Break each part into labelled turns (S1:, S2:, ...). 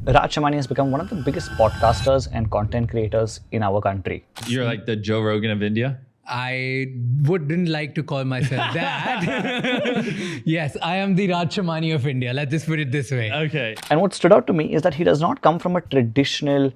S1: Raj Shamani has become one of the biggest podcasters and content creators in our country.
S2: You're like the Joe Rogan of India?
S3: I wouldn't like to call myself that. Yes, I am the Raj Shamani of India. Let's just put it this way.
S2: Okay.
S1: And what stood out to me is that he does not come from a traditional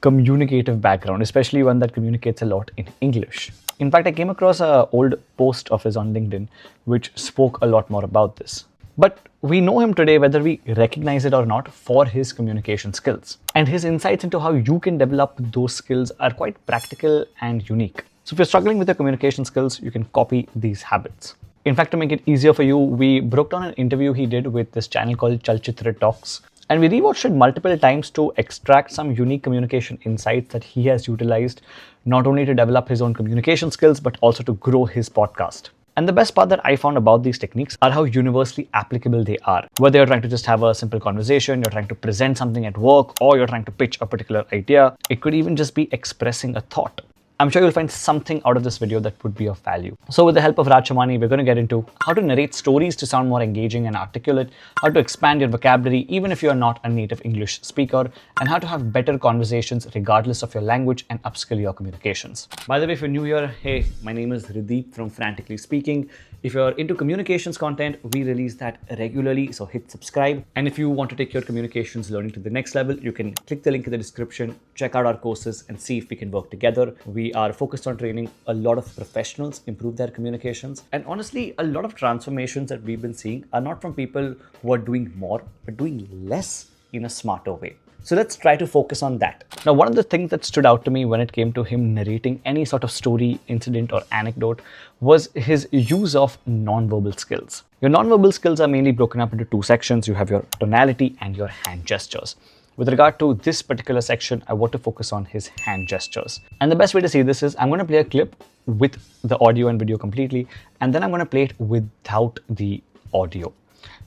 S1: communicative background, especially one that communicates a lot in English. In fact, I came across an old post of his on LinkedIn which spoke a lot more about this. But we know him today, whether we recognize it or not, for his communication skills. And his insights into how you can develop those skills are quite practical and unique. So if you're struggling with your communication skills, you can copy these habits. In fact, to make it easier for you, we broke down an interview he did with this channel called Chalchitra Talks. And we rewatched it multiple times to extract some unique communication insights that he has utilized, not only to develop his own communication skills, but also to grow his podcast. And the best part that I found about these techniques are how universally applicable they are. Whether you're trying to just have a simple conversation, you're trying to present something at work, or you're trying to pitch a particular idea, it could even just be expressing a thought. I'm sure you'll find something out of this video that would be of value. So with the help of Raj Shamani, we're going to get into how to narrate stories to sound more engaging and articulate, how to expand your vocabulary even if you're not a native English speaker, and how to have better conversations regardless of your language and upskill your communications. By the way, if you're new here, hey, my name is Rideep from Frantically Speaking. If you're into communications content, we release that regularly, so hit subscribe. And if you want to take your communications learning to the next level, you can click the link in the description, check out our courses, and see if we can work together. We are focused on training a lot of professionals improve their communications. And honestly, a lot of transformations that we've been seeing are not from people who are doing more, but doing less in a smarter way. So let's try to focus on that. Now, one of the things that stood out to me when it came to him narrating any sort of story, incident, or anecdote was his use of nonverbal skills. Your nonverbal skills are mainly broken up into two sections. You have your tonality and your hand gestures. With regard to this particular section, I want to focus on his hand gestures. And the best way to see this is I'm going to play a clip with the audio and video completely, and then I'm going to play it without the audio,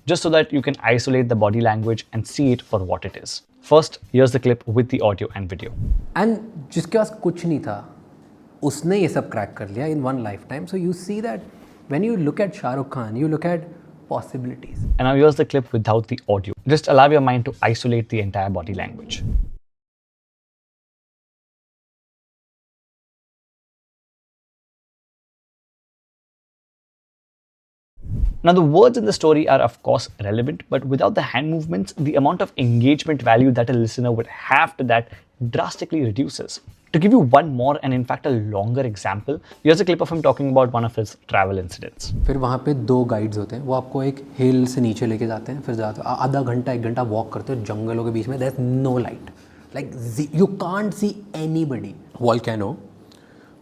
S1: just so that you can isolate the body language and see it for what it is. First, here's the clip with the audio and video.
S4: And जिसके पास कुछ नहीं था, उसने ये सब crack कर लिया in one lifetime. So you see that when you look at Shah Rukh Khan, you look at possibilities.
S1: And now here's the clip without the audio. Just allow your mind to isolate the entire body language. Now, the words in the story are of course relevant, but without the hand movements, the amount of engagement value that a listener would have to that drastically reduces. To give you one more and in fact a longer example, here's a clip of him talking about one of his travel incidents.
S4: फिर वहाँ पे दो guides होते हैं, वो आपको एक हिल से नीचे लेके जाते हैं, फिर जाते हो आधा घंटा एक घंटा वॉक करते हो जंगलों के बीच में. There is no light, like you can't see anybody. Volcano,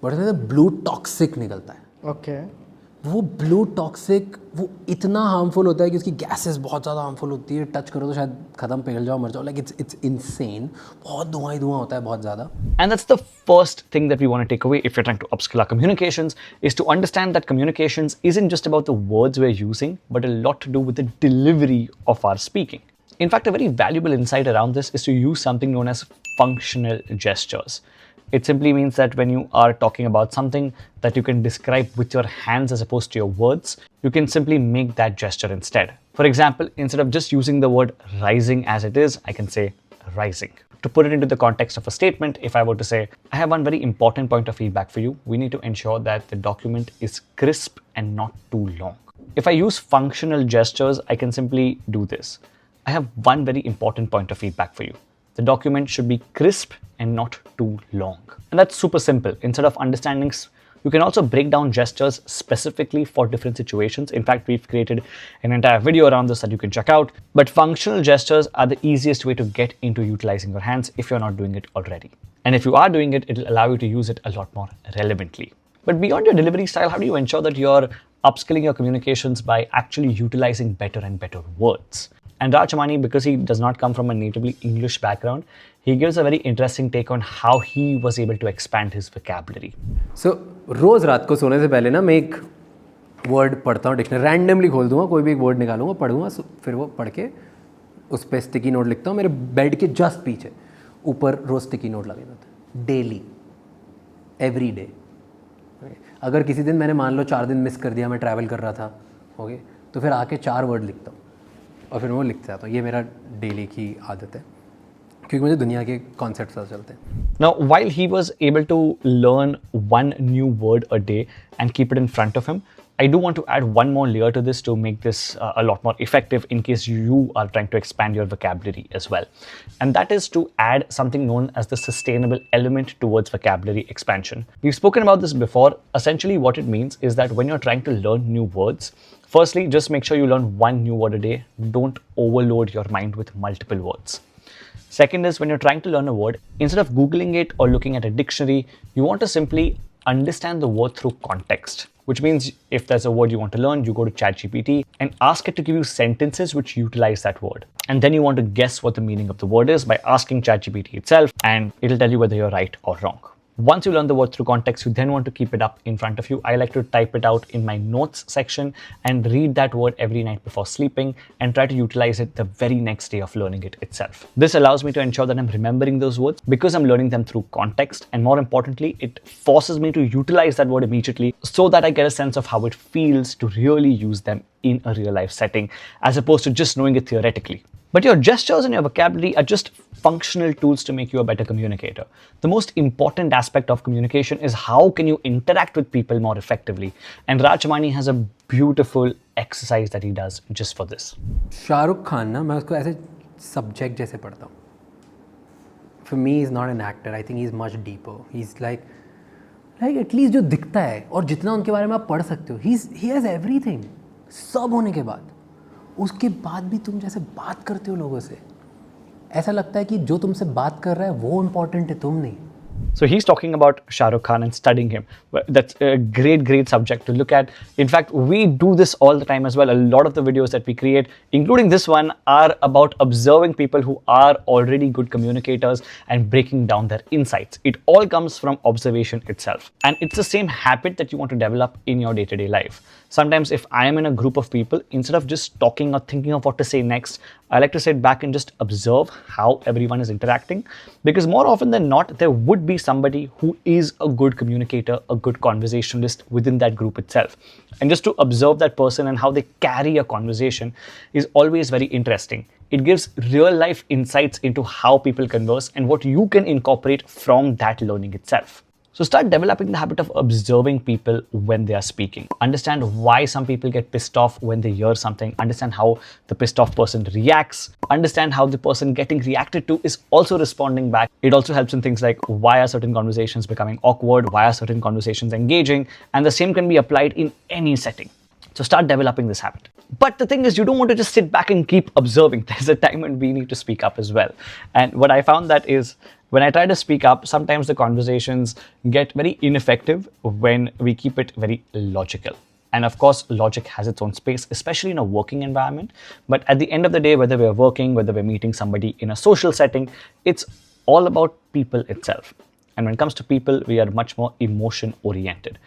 S4: but उसमें ब्लू टॉक्सिक निकलता है.
S5: ओके.
S4: वो ब्लू टॉक्सिक वो इतना हार्मफुल होता है कि उसकी गैसेस बहुत ज़्यादा हार्मफुल होती है. टच करो तो शायद खत्म, पिघल जाओ, मर जाओ. Like it's insane. बहुत धुआं ही धुआं होता है, बहुत ज़्यादा.
S1: And that's the first thing that we want to take away if you're trying to upskill our communications, is to understand that communications isn't just about the words we're using, but a lot to do with the delivery of our speaking. In fact, a very valuable insight around this is to use something known as functional gestures. It simply means that when you are talking about something that you can describe with your hands as opposed to your words, you can simply make that gesture instead. For example, instead of just using the word rising as it is, I can say rising. To put it into the context of a statement, if I were to say, I have one very important point of feedback for you, we need to ensure that the document is crisp and not too long. If I use functional gestures, I can simply do this. I have one very important point of feedback for you. The document should be crisp and not too long. And that's super simple. Instead of understanding, you can also break down gestures specifically for different situations. In fact, we've created an entire video around this that you can check out. But functional gestures are the easiest way to get into utilizing your hands if you're not doing it already. And if you are doing it, it'll allow you to use it a lot more relevantly. But beyond your delivery style, how do you ensure that you're upskilling your communications by actually utilizing better and better words? And Raj Shamani, because he does not come from a natively English background, he gives a very interesting take on how he was able to expand his vocabulary.
S4: So, रोज़ रात को सोने से पहले ना मैं एक word पढ़ता हूँ, डिक्शनरी रैंडमली खोल दूंगा, कोई भी एक वर्ड निकालूंगा, पढ़ूंगा, फिर वो पढ़ के उस पर स्टिकी नोट लिखता हूँ. मेरे बेड के जस्ट पीछे ऊपर रोज़ स्टिकी नोट लगे होते हैं, डेली, एवरी डे. अगर किसी दिन मैंने मान लो 4 दिन मिस कर दिया, मैं ट्रैवल कर रहा था, ओके, तो फिर आके 4 वर्ड लिखता हूँ और फिर वो लिखता जाता हूँ. ये मेरा डेली की आदत है. क्योंकि मुझे दुनिया के कॉन्सेप्ट पता चलते हैं.
S1: Now, while he was able to learn one new word a day and keep it in front of him, I do want to add one more layer to this to make this a lot more effective in case you are trying to expand your vocabulary as well. And that is to add something known as the sustainable element towards vocabulary expansion. We've spoken about this before. Essentially, what it means is that when you're trying to learn new words, firstly, just make sure you learn one new word a day. Don't overload your mind with multiple words. Second is when you're trying to learn a word, instead of Googling it or looking at a dictionary, you want to simply understand the word through context, which means if there's a word you want to learn, you go to ChatGPT and ask it to give you sentences which utilize that word. And then you want to guess what the meaning of the word is by asking ChatGPT itself, and it'll tell you whether you're right or wrong. Once you learn the word through context, you then want to keep it up in front of you. I like to type it out in my notes section and read that word every night before sleeping and try to utilize it the very next day of learning it itself. This allows me to ensure that I'm remembering those words because I'm learning them through context, and more importantly, it forces me to utilize that word immediately so that I get a sense of how it feels to really use them in a real life setting as opposed to just knowing it theoretically. But your gestures and your vocabulary are just functional tools to make you a better communicator. The most important aspect of communication is how can you interact with people more effectively. And Raj Shamani has a beautiful exercise that he does just for this.
S4: Shahrukh Khan ना, मैं उसको ऐसे subject जैसे पढ़ता हूँ. For me, he's not an actor. I think he's much deeper. He's like at least जो दिखता है और जितना उनके बारे में आप पढ़ सकते हो, he has everything. सब होने के बाद उसके बाद भी तुम जैसे बात करते हो लोगों से, ऐसा लगता है कि जो तुमसे बात कर रहा है वो इम्पोर्टेंट है, तुम नहीं.
S1: So he's talking about Shah Rukh Khan and studying him. That's a great subject to look at. In fact, we do this all the time as well. A lot of the videos that we create, including this one, are about observing people who are already good communicators and breaking down their insights. It all comes from observation itself. And it's the same habit that you want to develop in your day-to-day life. Sometimes if I am in a group of people, instead of just talking or thinking of what to say next, I like to sit back and just observe how everyone is interacting, because more often than not, there would be somebody who is a good communicator, a good conversationalist within that group itself. And just to observe that person and how they carry a conversation is always very interesting. It gives real life insights into how people converse and what you can incorporate from that learning itself. So start developing the habit of observing people when they are speaking. Understand why some people get pissed off when they hear something. Understand how the pissed off person reacts. Understand how the person getting reacted to is also responding back. It also helps in things like why are certain conversations becoming awkward? Why are certain conversations engaging? And the same can be applied in any setting. So start developing this habit. But the thing is, you don't want to just sit back and keep observing. There's a time when we need to speak up as well. And what I found that is when I try to speak up, sometimes the conversations get very ineffective when we keep it very logical. And of course, logic has its own space, especially in a working environment. But at the end of the day, whether we're working, whether we're meeting somebody in a social setting, it's all about people itself. And when it comes to people, we are much more emotion oriented.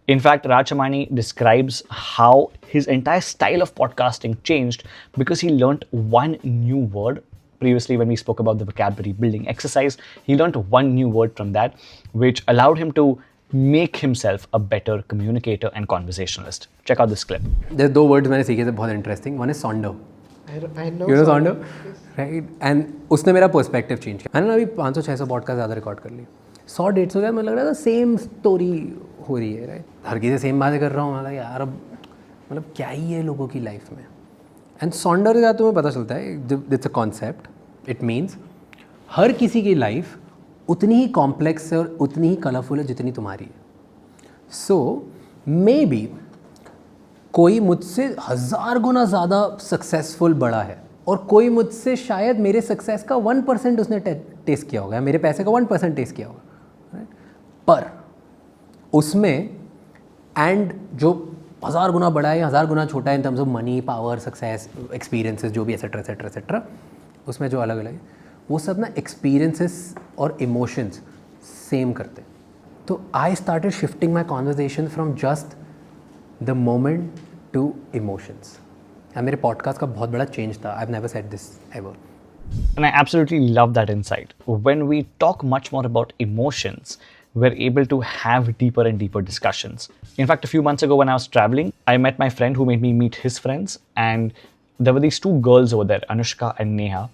S1: In fact, Raj Shamani describes how his entire style of podcasting changed because he learned one new word. Previously, when we spoke about the vocabulary building exercise, he learned one new word from that, which allowed him to make himself a better communicator and conversationalist. Check out this clip.
S4: There are two words मैंने सीखे थे बहुत interesting. One is sonder.
S5: I know.
S4: You know sonder? Right? And उसने मेरा perspective change किया. मैंने ना अभी 500-600 पॉडकास्ट ज़्यादा रिकॉर्ड कर लिए. 100-150 गया, मुझे लग रहा था सेम स्टोरी हो रही है, राइट. हर किसी सेम बातें कर रहा हूँ, मतलब यार अब मतलब क्या ही है लोगों की लाइफ में. एंड सॉन्डर का तुम्हें पता चलता है, it's a concept. It means हर किसी की लाइफ उतनी ही कॉम्प्लेक्स है और उतनी ही कलरफुल है जितनी तुम्हारी है. सो मे बी कोई मुझसे 1000 गुना ज़्यादा सक्सेसफुल बड़ा है और कोई मुझसे शायद मेरे सक्सेस का 1% उसने टेस्ट किया होगा, मेरे पैसे का 1% टेस्ट किया होगा, राइट. पर उसमें एंड जो 1000 गुना बड़ा है या 1000 गुना छोटा है in terms of money, power, success, experiences, जो भी एसेट्रा एसेट्रा एसेट्रा, उसमें जो अलग अलग है वो सब ना एक्सपीरियंसेस और इमोशंस सेम करते हैं. तो I started shifting my conversation from just the moment to emotions. मेरे पॉडकास्ट का बहुत बड़ा चेंज था. I have never said this ever.
S1: And I absolutely love that insight. When we talk much more about emotions, we're able to have deeper and deeper discussions. In fact, a few months ago when I was traveling, I met my friend who made me meet his friends, and there were these two girls over there, Anushka and Neha.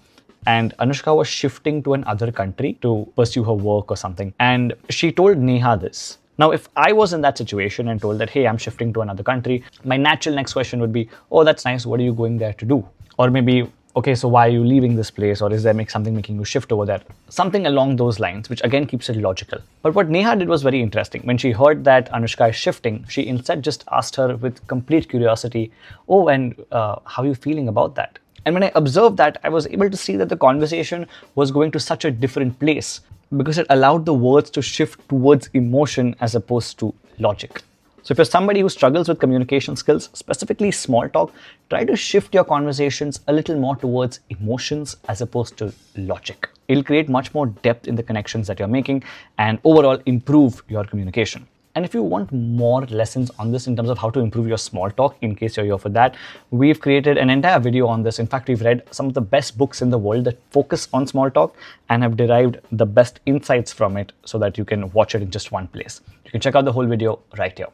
S1: and Anushka was shifting to another country to pursue her work or something. And she told Neha this. Now, if I was in that situation and told that, hey, I'm shifting to another country, my natural next question would be, oh, that's nice. What are you going there to do? Or maybe, okay, so why are you leaving this place? Or is there something making you shift over there? Something along those lines, which again keeps it logical. But what Neha did was very interesting. When she heard that Anushka is shifting, she instead just asked her with complete curiosity, oh, and how are you feeling about that? And when I observed that, I was able to see that the conversation was going to such a different place because it allowed the words to shift towards emotion as opposed to logic. So if you're somebody who struggles with communication skills, specifically small talk, try to shift your conversations a little more towards emotions as opposed to logic. It'll create much more depth in the connections that you're making and overall improve your communication. And if you want more lessons on this in terms of how to improve your small talk, in case you're here for that, we've created an entire video on this. In fact, we've read some of the best books in the world that focus on small talk and have derived the best insights from it so that you can watch it in just one place. You can check out the whole video right here.